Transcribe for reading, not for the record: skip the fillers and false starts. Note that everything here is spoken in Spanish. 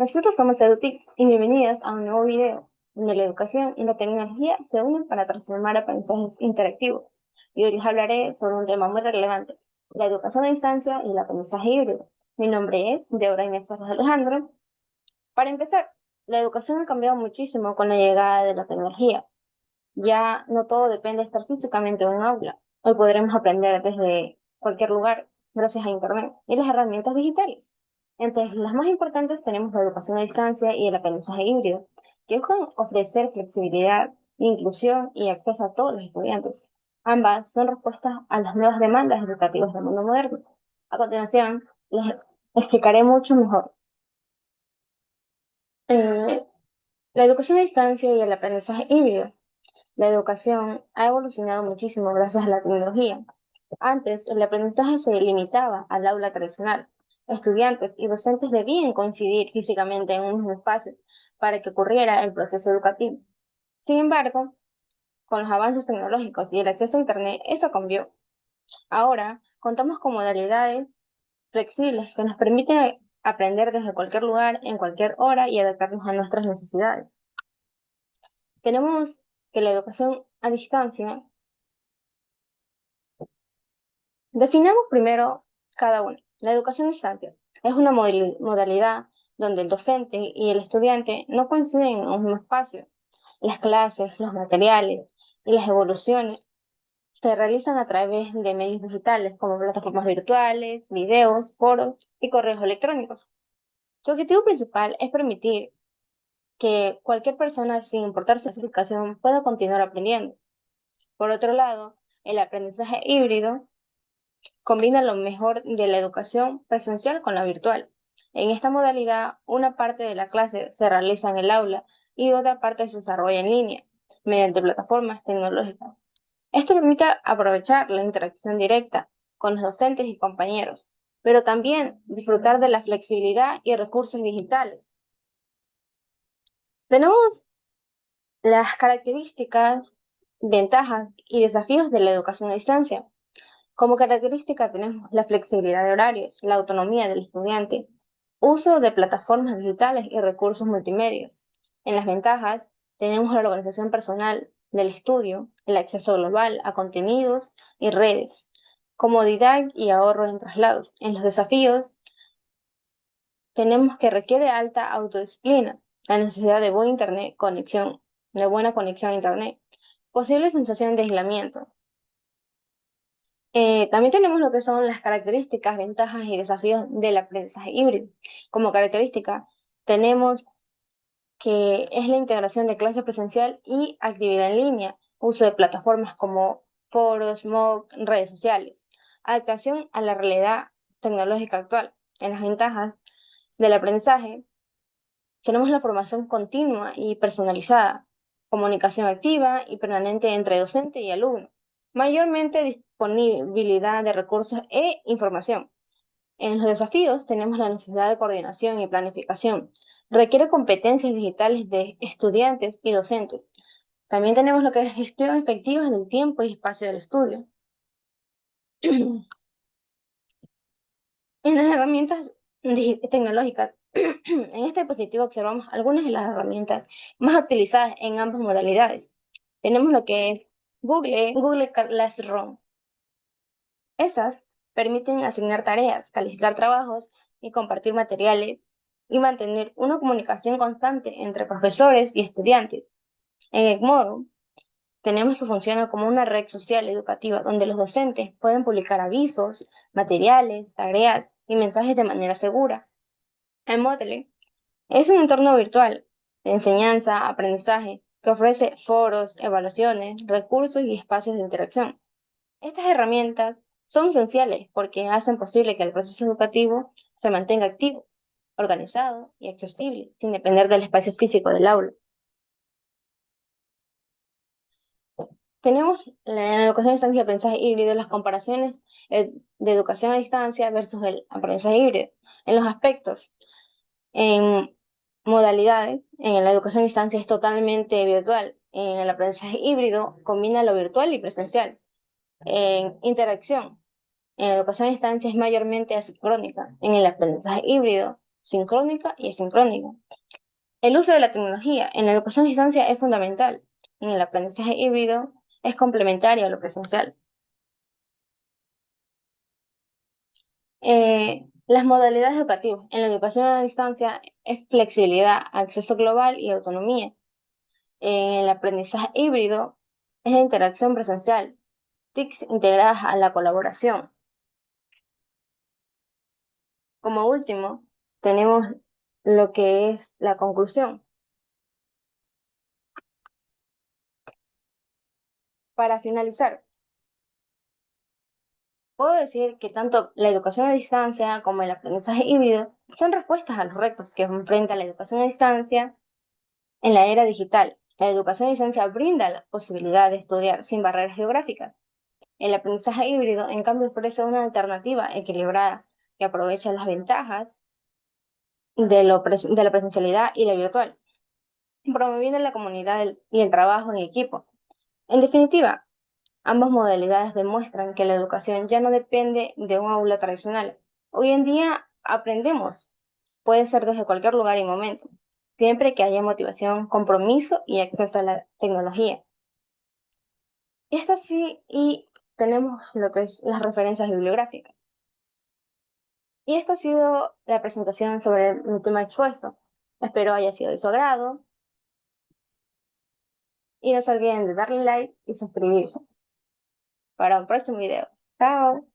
Nosotros somos EduTics y bienvenidos a un nuevo video donde la educación y la tecnología se unen para transformar aprendizajes interactivos. Y hoy les hablaré sobre un tema muy relevante, la educación a distancia y el aprendizaje híbrido. Mi nombre es Deborah Inés Torres Alejandro. Para empezar, la educación ha cambiado muchísimo con la llegada de la tecnología. Ya no todo depende de estar físicamente en un aula. Hoy podremos aprender desde cualquier lugar gracias a Internet y las herramientas digitales. Entre las más importantes tenemos la educación a distancia y el aprendizaje híbrido, que buscan ofrecer flexibilidad, inclusión y acceso a todos los estudiantes. Ambas son respuestas a las nuevas demandas educativas del mundo moderno. A continuación, les explicaré mucho mejor. Eh, la educación a distancia y el aprendizaje híbrido. La educación ha evolucionado muchísimo gracias a la tecnología. Antes, el aprendizaje se limitaba al aula tradicional. Estudiantes y docentes debían coincidir físicamente en un mismo espacio para que ocurriera el proceso educativo. Sin embargo, con los avances tecnológicos y el acceso a Internet, eso cambió. Ahora, contamos con modalidades flexibles que nos permiten aprender desde cualquier lugar, en cualquier hora y adaptarnos a nuestras necesidades. Tenemos que la educación a distancia. Definamos primero cada una. La educación a distancia es una modalidad donde el docente y el estudiante no coinciden en un mismo espacio. Las clases, los materiales y las evoluciones se realizan a través de medios digitales como plataformas virtuales, videos, foros y correos electrónicos. Su objetivo principal es permitir que cualquier persona, sin importar su educación, pueda continuar aprendiendo. Por otro lado, el aprendizaje híbrido combina lo mejor de la educación presencial con la virtual. En esta modalidad, una parte de la clase se realiza en el aula y otra parte se desarrolla en línea, mediante plataformas tecnológicas. Esto permite aprovechar la interacción directa con los docentes y compañeros, pero también disfrutar de la flexibilidad y recursos digitales. Tenemos las características, ventajas y desafíos de la educación a distancia. Como característica tenemos la flexibilidad de horarios, la autonomía del estudiante, uso de plataformas digitales y recursos multimedia. En las ventajas tenemos la organización personal del estudio, el acceso global a contenidos y redes, comodidad y ahorro en traslados. En los desafíos tenemos que requiere alta autodisciplina, la necesidad de buen internet, conexión, de buena conexión a internet, posible sensación de aislamiento. También tenemos lo que son las características, ventajas y desafíos del aprendizaje híbrido. Como característica, tenemos que es la integración de clase presencial y actividad en línea, uso de plataformas como foros, MOOC, redes sociales, adaptación a la realidad tecnológica actual. En las ventajas del aprendizaje, tenemos la formación continua y personalizada, comunicación activa y permanente entre docente y alumno, mayormente disponibilidad de recursos e información. En los desafíos tenemos la necesidad de coordinación y planificación. Requiere competencias digitales de estudiantes y docentes. También tenemos lo que es gestión efectiva del tiempo y espacio del estudio. En las herramientas tecnológicas, en este dispositivo observamos algunas de las herramientas más utilizadas en ambas modalidades. Tenemos lo que es Google Classroom. Esas permiten asignar tareas, calificar trabajos y compartir materiales y mantener una comunicación constante entre profesores y estudiantes. En Edmodo, tenemos que funciona como una red social educativa donde los docentes pueden publicar avisos, materiales, tareas y mensajes de manera segura. El Moodle es un entorno virtual de enseñanza, aprendizaje, que ofrece foros, evaluaciones, recursos y espacios de interacción. Estas herramientas son esenciales porque hacen posible que el proceso educativo se mantenga activo, organizado y accesible, sin depender del espacio físico del aula. Tenemos la educación a distancia y aprendizaje híbrido, las comparaciones de educación a distancia versus el aprendizaje híbrido. En los aspectos, en modalidades, en la educación a distancia es totalmente virtual. En el aprendizaje híbrido combina lo virtual y presencial. En interacción, en educación a distancia es mayormente asincrónica. En el aprendizaje híbrido sincrónica y asincrónica. El uso de la tecnología en la educación a distancia es fundamental. En el aprendizaje híbrido es complementario a lo presencial. Las modalidades educativas en la educación a distancia es flexibilidad, acceso global y autonomía. En el aprendizaje híbrido es la interacción presencial, TICs integradas a la colaboración. Como último, tenemos lo que es la conclusión. Para finalizar, puedo decir que tanto la educación a distancia como el aprendizaje híbrido son respuestas a los retos que enfrenta la educación a distancia en la era digital. La educación a distancia brinda la posibilidad de estudiar sin barreras geográficas. El aprendizaje híbrido, en cambio, ofrece una alternativa equilibrada que aprovecha las ventajas de la presencialidad y la virtual, promoviendo la comunidad y el trabajo en equipo. En definitiva, ambas modalidades demuestran que la educación ya no depende de un aula tradicional. Hoy en día aprendemos, puede ser desde cualquier lugar y momento, siempre que haya motivación, compromiso y acceso a la tecnología. Esto sí, y tenemos lo que es las referencias bibliográficas. Y esto ha sido la presentación sobre el tema expuesto. Espero haya sido de su agrado y no se olviden de darle like y suscribirse para un próximo video. Chao.